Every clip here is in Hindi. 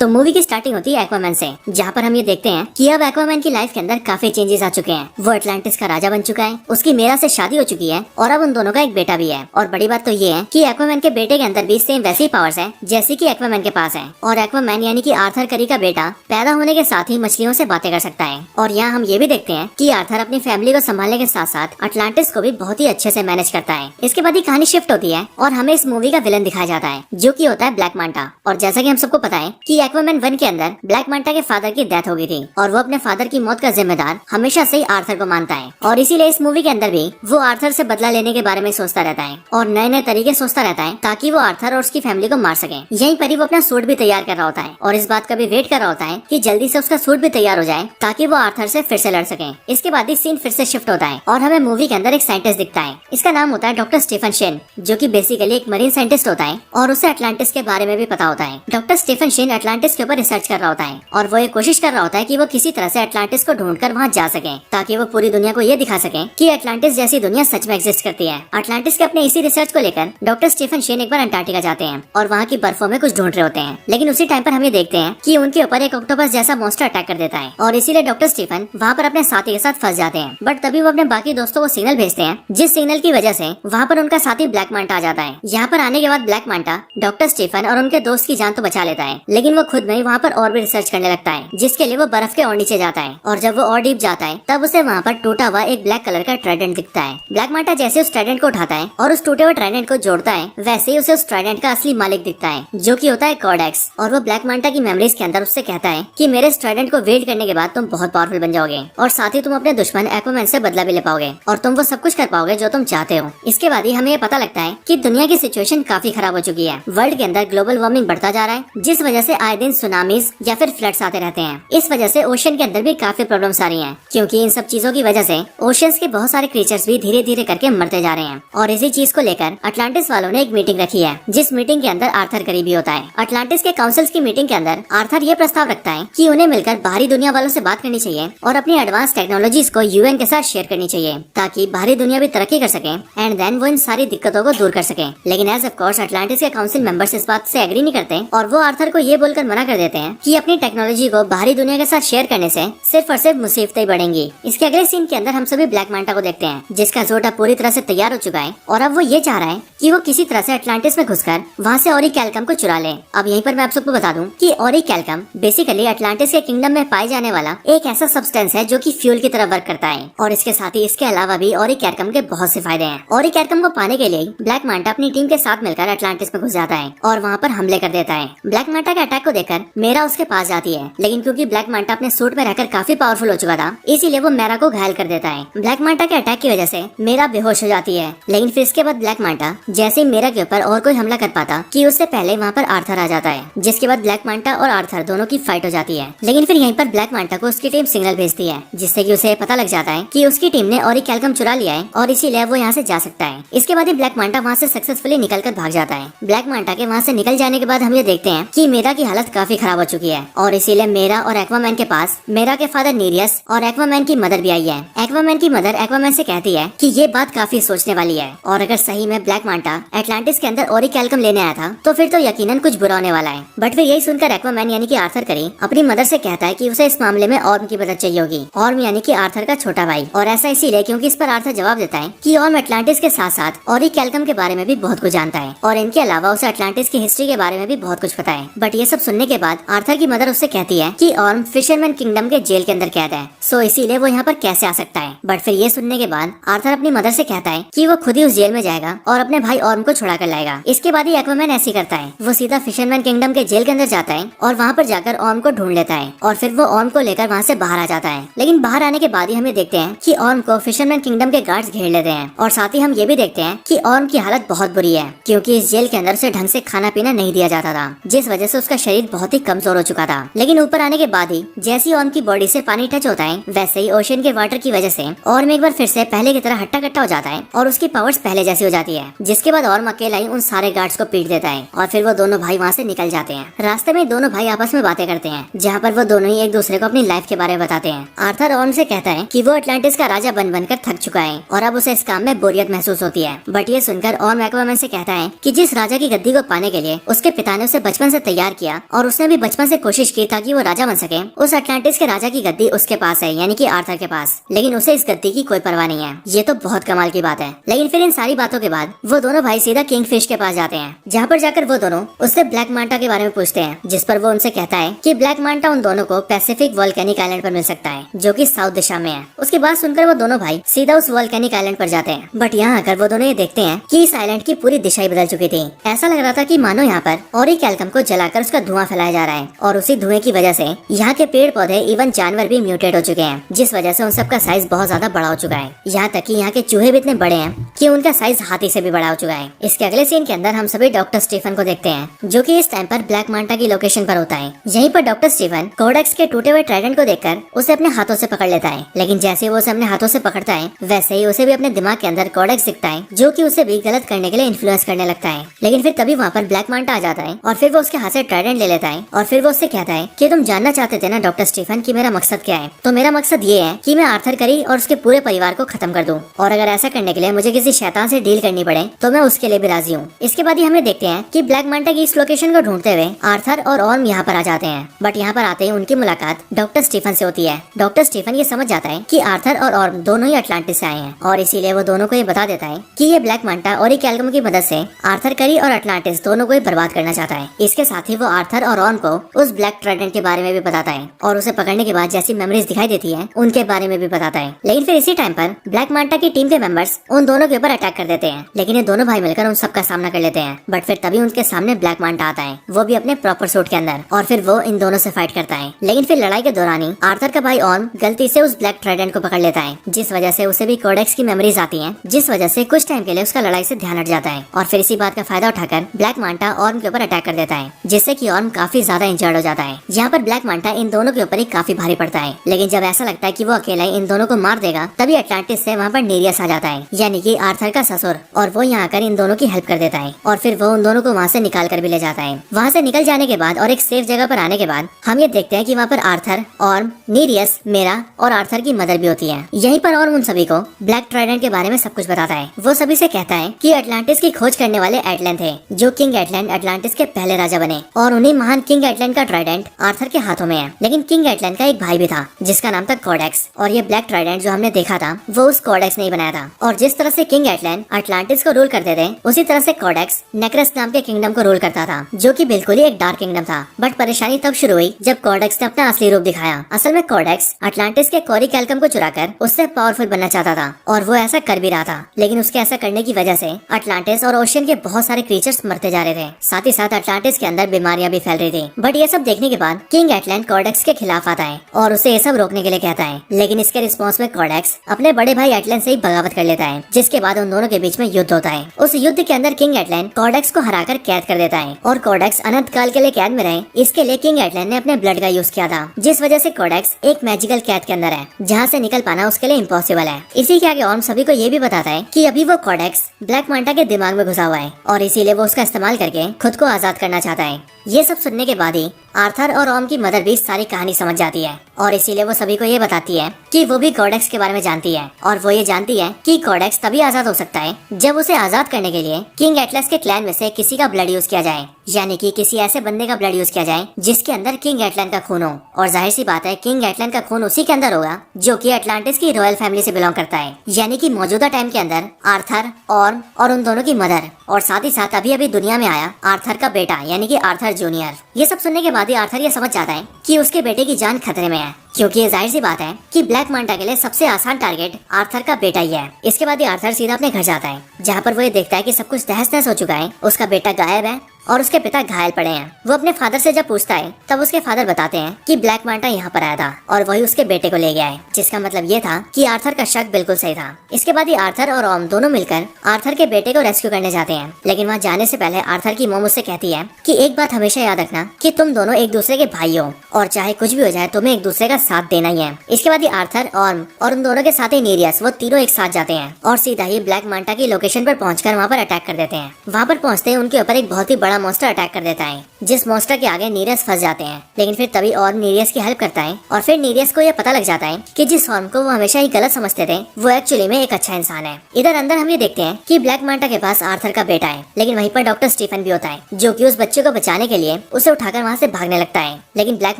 तो मूवी की स्टार्टिंग होती है एक्वामैन से, जहाँ पर हम ये देखते हैं कि अब एक्वामैन की लाइफ के अंदर काफी चेंजेस आ चुके हैं। वो अटलांटिस का राजा बन चुका है, उसकी मेरा से शादी हो चुकी है और अब उन दोनों का एक बेटा भी है। और बड़ी बात तो ये है कि एक्वामैन के बेटे के अंदर भी सेम वैसी ही पावर्स है जैसी कि एक्वामैन के पास है। और एक्वामैन यानी कि आर्थर करी का बेटा पैदा होने के साथ ही मछलियों से बातें कर सकता है। और यहाँ हम ये भी देखते हैं कि आर्थर अपनी फैमिली को संभालने के साथ साथ अटलांटिस को भी बहुत ही अच्छे से मैनेज करता है। इसके बाद ही कहानी शिफ्ट होती है और हमें इस मूवी का विलन दिखाया जाता है, जो कि होता है ब्लैक मांटा। और जैसा कि हम सबको पता है कि एक्वामैन 1 के अंदर ब्लैक मांटा के फादर की डेथ हो गई थी और वो अपने फादर की मौत का जिम्मेदार हमेशा से ही आर्थर को मानता है। और इसीलिए इस मूवी के अंदर भी वो आर्थर से बदला लेने के बारे में सोचता रहता है और नए नए तरीके सोचता रहता है ताकि वो आर्थर और उसकी फैमिली को मार सके। यहीं पर ही वो अपना सूट भी तैयार कर रहा होता है और इस बात का भी वेट कर रहा होता है कि जल्दी से उसका सूट भी तैयार हो जाए ताकि वो आर्थर से फिर से लड़ सके। इसके बाद ही सीन फिर से शिफ्ट होता है और हमें मूवी के अंदर एक साइंटिस्ट दिखता है। इसका नाम होता है डॉक्टर स्टीफन शेन, जो कि बेसिकली एक मरीन साइंटिस्ट होता है और उसे अटलांटिस के बारे में भी पता होता है। डॉक्टर स्टीफन शेन अटलांटिस के ऊपर रिसर्च कर रहा होता है और वो ये कोशिश कर रहा होता है कि वो किसी तरह से अटलांटिस को ढूंढकर वहाँ जा सके ताकि वो पूरी दुनिया को ये दिखा सके कि अटलांटिस जैसी दुनिया सच में एग्जिस्ट करती है। अटलांटिस के अपने इसी रिसर्च को लेकर डॉक्टर स्टीफन शेन एक बार अंटार्कटिका जाते हैं और वहाँ की बर्फों में कुछ ढूंढ रहे होते हैं। लेकिन उसी टाइम पर हम ये देखते हैं कि उनके ऊपर एक ऑक्टोपस जैसा मॉन्स्टर अटैक कर देता है और इसीलिए डॉक्टर स्टीफन वहाँ पर अपने साथी के साथ फंस जाते हैं। बट तभी वो अपने बाकी दोस्तों को सिग्नल भेजते हैं, जिस सिग्नल की वजह से वहाँ पर उनका साथी ब्लैक मांटा आ जाता है। यहाँ पर आने के बाद ब्लैक मांटा डॉक्टर स्टीफन और उनके दोस्त की जान तो बचा लेता है, लेकिन वो खुद में वहाँ पर और भी रिसर्च करने लगता है, जिसके लिए वो बर्फ के और नीचे जाता है। और जब वो और डीप जाता है तब उसे वहाँ पर टूटा हुआ एक ब्लैक कलर का ट्राइडेंट दिखता है। ब्लैक मांटा जैसे उस ट्राइडेंट को उठाता है और उस टूटे हुए ट्राइडेंट को जोड़ता है, वैसे ही उसे उस ट्राइडेंट का असली मालिक दिखता है, जो कि होता है कॉर्डेक्स। और वो ब्लैक मांटा की मेमोरीज के अंदर उससे कहता है कि मेरे इस ट्राइडेंट को वेट करने के बाद तुम बहुत पावरफुल बन जाओगे और साथ ही तुम अपने दुश्मन एक्वामैन से बदला भी ले पाओगे और तुम वो सब कुछ कर पाओगे जो तुम चाहते हो। इसके बाद ही हमें ये पता लगता है कि दुनिया की सिचुएशन काफी खराब हो चुकी है। वर्ल्ड के अंदर ग्लोबल वार्मिंग बढ़ता जा रहा है, जिस वजह से आए दिन सुनामीज या फिर फ्लड्स आते रहते हैं। इस वजह से ओशन के अंदर भी काफी प्रॉब्लम्स आ रही हैं, क्योंकि इन सब चीजों की वजह से ओशंस के बहुत सारे क्रीचर्स भी धीरे धीरे करके मरते जा रहे हैं। और इसी चीज को लेकर अटलांटिस वालों ने एक मीटिंग रखी है, जिस मीटिंग के अंदर आर्थर करीबी होता है। अटलांटिस के काउंसिल्स की मीटिंग के अंदर आर्थर ये प्रस्ताव रखता है कि उन्हें मिलकर बाहरी दुनिया वालों से बात करनी चाहिए और अपनी एडवांस टेक्नोलॉजीज को यूएन के साथ शेयर करनी चाहिए ताकि बाहरी दुनिया भी तरक्की कर सके एंड देन वो इन सारी दिक्कतों को दूर कर सके। लेकिन एज ऑफ कोर्स अटलांटिस के काउंसिल मेंबर्स इस बात से एग्री नहीं करते और वो आर्थर को ये बोलकर मना कर देते हैं कि अपनी टेक्नोलॉजी को बाहरी दुनिया के साथ शेयर करने से सिर्फ और सिर्फ मुसीबतें बढ़ेंगी। इसके अगले सीन के अंदर हम सभी ब्लैक मांटा को देखते हैं, जिसका जोड़ा पूरी तरह से तैयार हो चुका है और अब वो ये चाह रहा है कि वो किसी तरह से अटलांटिस में घुसकर वहाँ से ऑरी कैल्कम को चुरा ले। अब यहीं पर मैं आप सबको बता दूं कि ऑरी कैल्कम बेसिकली अटलांटिस के किंगडम में पाए जाने वाला एक ऐसा सब्सटेंस है जो कि फ्यूल की तरह वर्क करता है। और इसके साथ ही इसके अलावा भी ऑरी कैल्कम के बहुत से फायदे हैं। ऑरी कैल्कम को पाने के लिए ब्लैक मांटा अपनी टीम के साथ मिलकर अटलांटिस में घुस जाता है और वहाँ पर हमले कर देता है। ब्लैक मांटा के अटैक को देखकर मेरा उसके पास जाती है, लेकिन क्योंकि ब्लैक मांटा अपने सूट में रहकर काफी पावरफुल हो चुका था, इसीलिए वो मेरा को घायल कर देता है। ब्लैक मांटा के अटैक की वजह से मेरा बेहोश हो जाती है, लेकिन फिर इसके बाद ब्लैक मांटा जैसे ही मेरा के ऊपर और कोई हमला कर पाता कि उससे पहले वहाँ पर आर्थर आ जाता है, जिसके बाद ब्लैक मांटा और आर्थर दोनों की फाइट हो जाती है। लेकिन फिर यहीं पर ब्लैक मांटा को उसकी टीम सिग्नल भेजती है, जिससे कि उसे पता लग जाता है कि उसकी टीम ने ऑरी कैल्कम चुरा लिया है और इसीलिए वो यहाँ से जा सकता है। इसके बाद ही ब्लैक मांटा वहाँ से सक्सेसफुली निकलकर भाग जाता है। ब्लैक मांटा के वहाँ से निकल जाने के बाद हम ये देखते हैं कि मेरा की हालत काफी खराब हो चुकी है और इसीलिए मेरा और एक्वामैन के पास मेरा के फादर नीरियस और एक्वामैन की मदर भी आई है। एक्वामैन की मदर एक्वामैन से कहती है कि ये बात काफी सोचने वाली है और अगर सही में ब्लैक मांटा एटलांटिस के अंदर ऑरी कैल्कम लेने आया था तो फिर तो यकीनन कुछ बुरा होने वाला है। बट फिर यही सुनकर एक्वामैन यानी कि आर्थर करी अपनी मदर से कहता है कि उसे इस मामले में ऑर्म की मदद चाहिए होगी। ऑर्म यानी कि आर्थर का छोटा भाई, और ऐसा इसीलिए क्योंकि इस पर आर्थर जवाब देता है कि ऑर्म अटलांटिस के साथ साथ ऑरी कैल्कम के बारे में भी बहुत कुछ जानता है और इनके अलावा उसे अटलांटिस की हिस्ट्री के बारे में भी बहुत कुछ पता है। बट ये सब सुनने के बाद आर्थर की मदर उससे कहती है कि ऑर्म फिशरमैन किंगडम के जेल के अंदर कैद है, सो इसीलिए वो यहाँ पर कैसे आ सकता है। बट फिर ये सुनने के बाद आर्थर अपनी मदर से कहता है कि वो खुद ही उस जेल में जाएगा और अपने भाई ऑर्म को छुड़ा कर लाएगा। इसके बाद ही एक्वामैन ऐसी करता है, वो सीधा फिशरमैन किंगडम के जेल के अंदर जाता है और वहाँ पर जाकर ऑर्म को ढूंढ लेता है और फिर वो ऑर्म को लेकर वहाँ से बाहर आ जाता है। लेकिन बाहर आने के बाद ही हमें देखते हैं कि ऑर्म को फिशरमैन किंगडम के गार्ड्स घेर लेते हैं और साथ ही हम ये भी देखते हैं कि ऑर्म की हालत बहुत बुरी है, क्योंकि इस जेल के अंदर उसे ढंग से खाना पीना नहीं दिया जाता था, जिस वजह से उसका शरीर बहुत ही कमजोर हो चुका था। लेकिन ऊपर आने के बाद ही जैसे ऑर्म की बॉडी से पानी टच होता है, वैसे ही ओशन के वाटर की वजह से ऑर्म एक बार फिर से पहले की तरह हट्टा कट्टा हो जाता है और उसकी पावर्स पहले जैसी हो जाती है। जिसके बाद ऑर्म अकेला ही उन सारे गार्ड्स को पीट देता है और फिर वो दोनों भाई वहाँ से निकल जाते हैं। रास्ते में दोनों भाई आपस में बातें करते हैं, जहाँ पर वो दोनों ही एक दूसरे को अपनी लाइफ के बारे में बताते हैं। आर्थर ऑर्म से कहता है कि वो अटलांटिस का राजा बन बनकर थक चुका है और अब उसे इस काम में बोरियत महसूस होती है। बट ये सुनकर ऑर्म एक्वामैन से कहता है कि जिस राजा की गद्दी को पाने के लिए उसके पिता ने उसे बचपन से तैयार किया और उसने भी बचपन से कोशिश की ताकि वो राजा बन सके। उस अटलांटिस के राजा की गद्दी उसके पास है, यानी कि आर्थर के पास, लेकिन उसे इस गद्दी की कोई परवाह नहीं है। ये तो बहुत कमाल की बात है। लेकिन फिर इन सारी बातों के बाद वो दोनों भाई सीधा किंगफिश के पास जाते हैं, जहाँ पर जाकर वो दोनों उससे ब्लैक मांटा के बारे में पूछते हैं, जिस पर वो उनसे कहता है कि ब्लैक मांटा उन दोनों को पैसिफिक वोल्केनिक आइलैंड पर मिल सकता है, जो कि साउथ दिशा में है। उसकी बात सुनकर वो दोनों भाई सीधा उस वोल्केनिक आइलैंड पर जाते हैं। बट यहाँ आकर वो दोनों ये देखते हैं कि इस आइलैंड की पूरी दिशा ही बदल चुकी थी। ऐसा लग रहा था कि मानो यहाँ पर ऑरिकैल्कम को जलाकर उसका धुआं फैलाया जा रहा है, और उसी धुएं की वजह से यहाँ के पेड़ पौधे इवन जानवर भी म्यूटेट हो चुके हैं, जिस वजह से उन सबका साइज बहुत ज्यादा बड़ा हो चुका है। यहाँ तक कि यहाँ के चूहे भी इतने बड़े हैं कि उनका साइज हाथी से भी बड़ा हो चुका है। इसके अगले सीन के अंदर हम सभी डॉक्टर स्टीफन को देखते हैं, जो कि इस टाइम पर ब्लैक मांटा की लोकेशन पर होता है। यहीं पर डॉक्टर स्टीफन कोडेक्स के टूटे हुए ट्राइडेंट को देखकर उसे अपने हाथों से पकड़ लेता है। लेकिन जैसे ही वो उसे अपने हाथों से पकड़ता है, वैसे ही उसे भी अपने दिमाग के अंदर कोडेक्स दिखता है, जो कि उसे भी गलत करने के लिए इन्फ्लुएंस करने लगता है। लेकिन फिर तभी वहाँ पर ब्लैक मांटा आ जाता है और फिर वो उसके हाथ से ट्राइडेंट ले लेता है और फिर वो उससे कहता है कि तुम जानना चाहते थे ना डॉक्टर स्टीफन कि मेरा मकसद क्या है। तो मेरा मकसद ये है कि मैं आर्थर करी और उसके पूरे परिवार को खत्म कर दूं, और अगर ऐसा करने के लिए मुझे किसी शैतान से डील करनी पड़े तो मैं उसके लिए भी राजी हूँ। इसके बाद ही हमें देखते हैं कि ब्लैक मांटा की इस लोकेशन को ढूंढते हुए आर्थर और ऑर्म यहाँ पर आ जाते हैं। बट यहाँ पर आते ही उनकी मुलाकात डॉक्टर स्टीफन से होती है। डॉक्टर स्टीफन ये समझ जाता है कि आर्थर और ऑर्म दोनों ही अटलांटिस से आए हैं, और इसीलिए वो दोनों को ये बता देता है कि ये ब्लैक मांटा ऑरिकैल्कम की मदद से आर्थर करी और अटलांटिस दोनों को ही बर्बाद करना चाहता है। इसके साथ ही वो आर्थर और ऑर्म को उस ब्लैक ट्राइडेंट के बारे में भी बताता है, और उसे पकड़ने के बाद जैसी मेमोरीज दिखाई देती है उनके बारे में भी बताता है। लेकिन फिर इसी टाइम पर ब्लैक मांटा की टीम के मेंबर्स उन दोनों के ऊपर अटैक कर देते हैं, लेकिन ये दोनों भाई मिलकर उन सबका सामना कर लेते हैं। बट फिर तभी उनके सामने ब्लैक मांटा आता है, वो भी अपने प्रॉपर सूट के अंदर, और फिर वो इन दोनों से फाइट करता है। लेकिन फिर लड़ाई के दौरान ही आर्थर का भाई ऑर्म गलती से उस ब्लैक ट्राइडेंट को पकड़ लेता है, जिस वजह से उसे भी कोडेक्स की मेमोरीज आती हैं, जिस वजह से कुछ टाइम के लिए उसका लड़ाई से ध्यान हट जाता है। और फिर इसी बात का फायदा उठाकर ब्लैक मांटा ऑर्म के ऊपर अटैक कर देता है, जिससे कि ऑर्म काफी ज्यादा इंजर्ड हो जाता है। यहाँ पर ब्लैक मांटा इन दोनों के ऊपर ही काफी भारी पड़ता है। लेकिन जब ऐसा लगता है कि वो अकेला ही इन दोनों को मार देगा, तभी अटलांटिस से वहाँ पर नीरियस आ जाता है, यानी कि आर्थर का ससुर, और वो यहाँ आकर इन दोनों की हेल्प कर देता है, और फिर वो उन दोनों को वहाँ से निकाल कर भी ले जाता है। वहाँ से निकल जाने के बाद और एक सेफ जगह पर आने के बाद हम ये देखते हैं कि वहाँ पर आर्थर, ऑर्म, नीरियस, मेरा और आर्थर की मदर भी होती है। यहीं पर ऑर्म उन सभी को ब्लैक ट्राइडेंट के बारे में सब कुछ बताता है। वो सभी से कहता है कि अटलांटिस की खोज करने वाले एटलन थे, जो किंग एटलन अटलांटिस के पहले राजा बने, और उन्हीं महान किंग एटलन का ट्राइडेंट आर्थर के हाथों में है। लेकिन किंग एटलन का एक भाई भी था जिसका नाम था कोडेक्स, और ये ब्लैक ट्राइडेंट जो हमने देखा था वो उस कोडेक्स ने ही बनाया था। और जिस तरह से किंग एटलन अटलांटिस को रूल करते थे, उसी तरह से कोडेक्स नेक्रस नाम के किंगडम को रूल करता था, जो कि बिल्कुल ही एक डार्क किंगडम था। बट परेशानी तब शुरू हुई जब कोडेक्स ने अपना असली रूप दिखाया। असल में कोडेक्स अटलांटिस के ऑरिकैल्कम को चुराकर उससे पावरफुल बनना चाहता था, और वो ऐसा कर भी रहा था। लेकिन उसके ऐसा करने की वजह से अटलांटिस और ओशियन के बहुत सारे क्रीचर्स मरते जा रहे थे, साथ ही साथ अटलांटिस के अंदर बीमारियां भी फैल रही थी। बट ये सब देखने के बाद किंग एटलन कोडेक्स के खिलाफ आता है और उसे ये सब रोकने के लिए कहता है। लेकिन इसके रिस्पॉन्स में कोडेक्स अपने बड़े भाई एटलन से ही बगावत कर लेता है, जिसके बाद उन दोनों के बीच में युद्ध होता है। उस युद्ध के अंदर किंग एटलन कोडेक्स को हराकर कैद कर देता है, और कोडेक्स अनंत काल के लिए कैद में रहे, इसके लिए किंग एटलन ने अपने ब्लड का यूज किया था, जिस वजह से कोडेक्स एक मैजिकल कैद के अंदर है, जहाँ से निकल पाना उसके लिए इम्पॉसिबल है। इसी के आगे ऑर्म सभी को ये भी बताता है कि अभी वो कोडेक्स ब्लैक मांटा के दिमाग में घुसा हुआ है, और इसीलिए वो उसका इस्तेमाल करके खुद को आजाद करना चाहता है। ये सब सुनने के बाद ही आर्थर और ऑर्म की मदर भी सारी कहानी समझ जाती है, और इसीलिए वो सभी को ये बताती है कि वो भी कोडेक्स के बारे में जानती है, और वो ये जानती है कि कोडेक्स तभी आजाद हो सकता है जब उसे आजाद करने के लिए किंग एटलस के क्लैन में से किसी का ब्लड यूज किया जाए, यानी कि किसी ऐसे बंदे का ब्लड यूज किया जाए जिसके अंदर किंग एटलन का खून हो। और जाहिर सी बात है किंग एटलन का खून उसी के अंदर होगा जो कि अटलांटिस की रॉयल फैमिली से बिलोंग करता है, यानी कि मौजूदा टाइम के अंदर आर्थर, ऑर्म और उन दोनों की मदर, और साथ ही साथ अभी अभी दुनिया में आया आर्थर का बेटा यानी कि आर्थर जूनियर। ये सब सुनने के बाद ही आर्थर ये समझ जाता है कि उसके बेटे की जान खतरे में है, क्योंकि ये जाहिर सी बात है कि ब्लैक मांटा के लिए सबसे आसान टारगेट आर्थर का बेटा ही है। इसके बाद ही आर्थर सीधा अपने घर जाता है, जहाँ पर वो ये देखता है कि सब कुछ तहस नहस हो चुका है, उसका बेटा गायब है और उसके पिता घायल पड़े हैं। वो अपने फादर से जब पूछता है तब उसके फादर बताते हैं कि ब्लैक मांटा यहाँ पर आया था और वही उसके बेटे को ले गया है, जिसका मतलब ये था कि आर्थर का शक बिल्कुल सही था। इसके बाद ही आर्थर और ऑर्म दोनों मिलकर आर्थर के बेटे को रेस्क्यू करने जाते हैं, लेकिन वहाँ जाने से पहले आर्थर की मॉम उससे कहती है कि एक बात हमेशा याद रखना कि तुम दोनों एक दूसरे के भाई हो और चाहे कुछ भी हो जाए तुम्हें एक दूसरे का साथ देना ही है। इसके बाद ही आर्थर, ऑर्म और उन दोनों के साथ ही नीरियस, वो तीनों एक साथ जाते हैं और सीधा ही ब्लैक मांटा की लोकेशन पर पहुंचकर वहाँ पर अटैक कर देते हैं। वहाँ पर पहुंचते ही उनके ऊपर एक बहुत ही बड़ा मॉन्स्टर अटैक कर देता है, जिस मॉन्स्टर के आगे नीरियस फंस जाते हैं। लेकिन फिर तभी ऑर्म नीरियस की हेल्प करता है और फिर नीरियस को यह पता लग जाता है कि जिस ऑर्म को वो हमेशा ही गलत समझते थे वो एक्चुअली में एक अच्छा इंसान है। इधर अंदर हम ये देखते हैं कि ब्लैक मांटा के पास आर्थर का बेटा है, लेकिन वहीं पर डॉक्टर स्टीफन भी होता है, जो कि उस बच्चे को बचाने के लिए उसे उठाकर वहाँ से भागने लगता है। लेकिन ब्लैक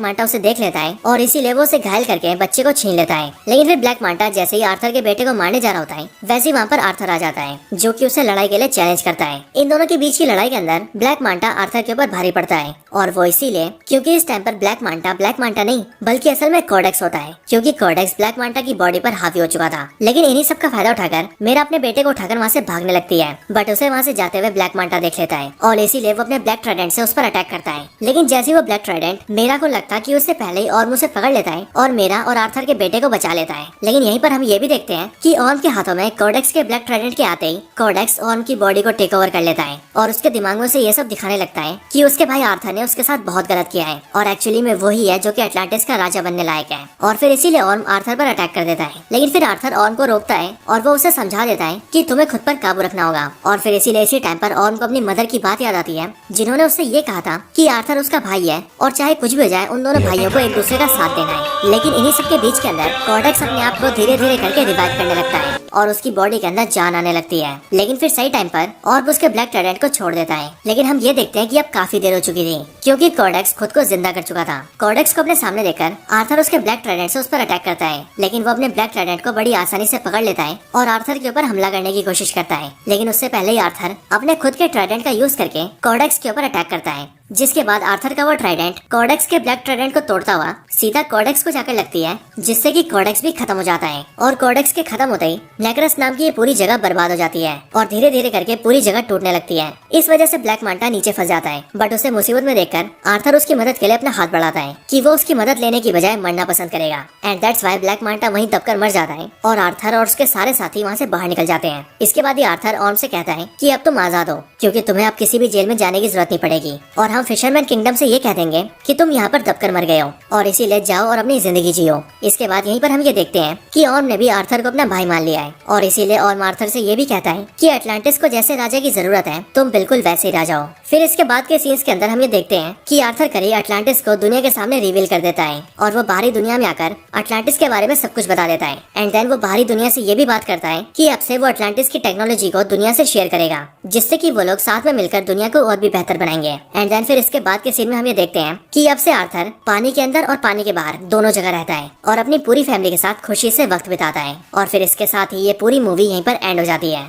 मांटा उसे देख लेता है और इसीलिए वो उसे घायल करके बच्चे को छीन लेता है। लेकिन फिर ब्लैक मांटा जैसे ही आर्थर के बेटे को मारने जा रहा होता है, वैसे ही वहाँ पर आर्थर आ जाता है, जो कि उसे लड़ाई के लिए चैलेंज करता है। इन दोनों के बीच की लड़ाई के अंदर ब्लैक मांटा आर्थर के ऊपर भारी पड़ता है, और वो इसीलिए क्योंकि इस टाइम पर ब्लैक मांटा नहीं बल्कि असल में कोडेक्स होता है, क्योंकि कोडेक्स ब्लैक मांटा की बॉडी पर हावी हो चुका था। लेकिन इन्हीं सब का फायदा उठाकर मेरा अपने बेटे को उठाकर वहाँ से भागने लगती है, बट उसे वहाँ से जाते हुए ब्लैक मांटा देख लेता है और इसीलिए वो अपने ब्लैक ट्राइडेंट से उस पर अटैक करता है। लेकिन जैसे वो ब्लैक ट्राइडेंट मेरा को लगता कि उससे पहले ही ऑर्म उसे पकड़ लेता है और मेरा और आर्थर के बेटे को बचा लेता है। लेकिन यहीं पर हम ये भी देखते हैं कि ऑर्म के हाथों में कोडेक्स के ब्लैक ट्राइडेंट के आते ही कोडेक्स ऑर्म की बॉडी को टेक ओवर कर लेता है और उसके दिमाग में से ये सब दिखाने लगता है कि उसके भाई आर्थर ने उसके साथ बहुत गलत किया है और एक्चुअली में वही है जो कि अटलांटिस का राजा बनने लायक है। और फिर इसीलिए ऑर्म आर्थर पर अटैक कर देता है। लेकिन फिर आर्थर ऑर्म को रोकता है और वो उसे समझा देता है कि तुम्हें खुद पर काबू रखना होगा। और फिर इसीलिए इसी टाइम पर ऑर्म को अपनी मदर की बात याद आती है, जिन्होंने उससे ये कहा था कि आर्थर उसका भाई है और चाहे कुछ भी हो जाए उन दोनों भाइयों को एक दूसरे का साथ देना है। लेकिन इन्हीं सब के बीच के अंदर कोडेक्स अपने आप को धीरे धीरे करके रिवाइव करने लगता है और उसकी बॉडी के अंदर जान आने लगती है। लेकिन फिर सही टाइम पर ऑर्म उसके ब्लैक ट्राइडेंट को छोड़ देता है। लेकिन हम ये देखते हैं कि अब काफी देर हो चुकी थी, क्योंकि कोडेक्स खुद को जिंदा कर चुका था। कोडेक्स को अपने सामने देखकर आर्थर उसके ब्लैक ट्राइडेंट से उस पर अटैक करता है, लेकिन वो अपने ब्लैक ट्राइडेंट को बड़ी आसानी से पकड़ लेता है और आर्थर के ऊपर हमला करने की कोशिश करता है। लेकिन उससे पहले ही आर्थर अपने खुद के ट्राइडेंट का यूज करके कोडेक्स के ऊपर अटैक करता है, जिसके बाद आर्थर का वो ट्राइडेंट कोडेक्स के ब्लैक ट्राइडेंट को तोड़ता हुआ सीधा कोडेक्स को जाकर लगती है, जिससे कि कोडेक्स भी खत्म हो जाता है। और कोडेक्स के खत्म होते ही नेक्रस नाम की ये पूरी जगह बर्बाद हो जाती है और धीरे धीरे करके पूरी जगह टूटने लगती है। इस वजह से ब्लैक मांटा नीचे फंस जाता है, बट उसे मुसीबत में देखकर आर्थर उसकी मदद के लिए अपना हाथ बढ़ाता है कि वो उसकी मदद लेने की बजाय मरना पसंद करेगा। And that's why black Manta वहीं दबकर मर जाता है और आर्थर और उसके सारे साथी वहाँ से बाहर निकल जाते हैं। इसके बाद ही आर्थर ऑर्म से कहता है कि अब तुम आजाद हो, क्योंकि तुम्हें अब किसी भी जेल में जाने की जरूरत नहीं पड़ेगी और हम फिशरमैन किंगडम से ये कह देंगे कि तुम यहाँ पर दबकर मर गए हो और इसीलिए जाओ और अपनी जिंदगी जियो। इसके बाद यहीं पर हम ये देखते हैं कि ऑर्म ने भी आर्थर को अपना भाई मान लिया है और इसीलिए ऑर्म आर्थर से ये भी कहता है कि अटलांटिस को जैसे राजा की जरूरत है तुम बिल्कुल वैसे ही राजा हो। फिर इसके बाद के सीन्स के अंदर हम ये देखते हैं कि आर्थर करी अटलांटिस को दुनिया के सामने रिवील कर देता है और वो बाहरी दुनिया में आकर अटलांटिस के बारे में सब कुछ बता देता है। एंड देन वो बाहरी दुनिया से ये भी बात करता है कि अब से वो अटलांटिस की टेक्नोलॉजी को दुनिया से शेयर करेगा, जिससे कि वो लोग साथ में मिलकर दुनिया को और भी बेहतर बनाएंगे। एंड देन फिर इसके बाद के सीन में हम ये देखते हैं कि अब से आर्थर पानी के अंदर और पानी के बाहर दोनों जगह रहता है और अपनी पूरी फैमिली के साथ खुशी से वक्त बिताता है। और फिर इसके साथ ही ये पूरी मूवी यहीं पर एंड हो जाती है।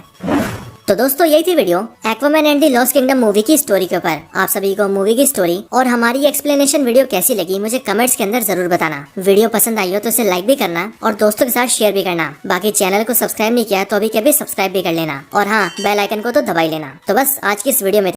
तो दोस्तों यही थी video Aquaman and the lost kingdom movie की स्टोरी के ऊपर। आप सभी को मूवी की स्टोरी और हमारी एक्सप्लेनेशन वीडियो कैसी लगी मुझे कमेंट्स के अंदर जरूर बताना। वीडियो पसंद आई हो तो इसे लाइक भी करना और दोस्तों के साथ शेयर भी करना। बाकी चैनल को सब्सक्राइब नहीं किया तो अभी कभी सब्सक्राइब भी कर लेना और हाँ बेल आइकन को तो दबा ही लेना। तो बस आज की इस वीडियो में